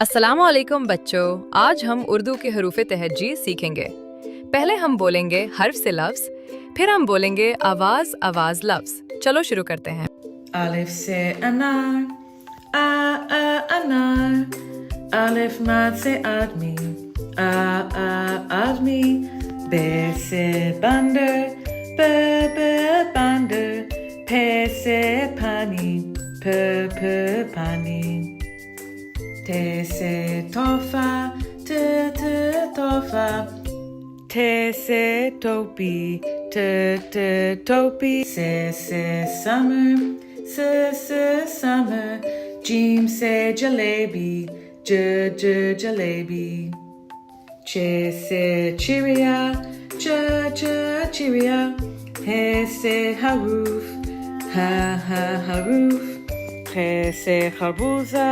अस्सलाम वालेकुम बच्चों। आज हम उर्दू के हरूफ तहज्जी सीखेंगे। पहले हम बोलेंगे हर्फ से लफ्ज, फिर हम बोलेंगे आवाज आवाज लफ्ज। चलो शुरू करते हैं। Alif se anar, anar. Alif mad se admi, admi. Be se bander, be bander. Pe se pani, pe pani. Te se tofa, te tofa. Te se topi, te topi. Se summer, se summer. Jim se jalebi, jalebi. Che se cheeria, cheeria. He se haroof, haroof. He se kharbuza,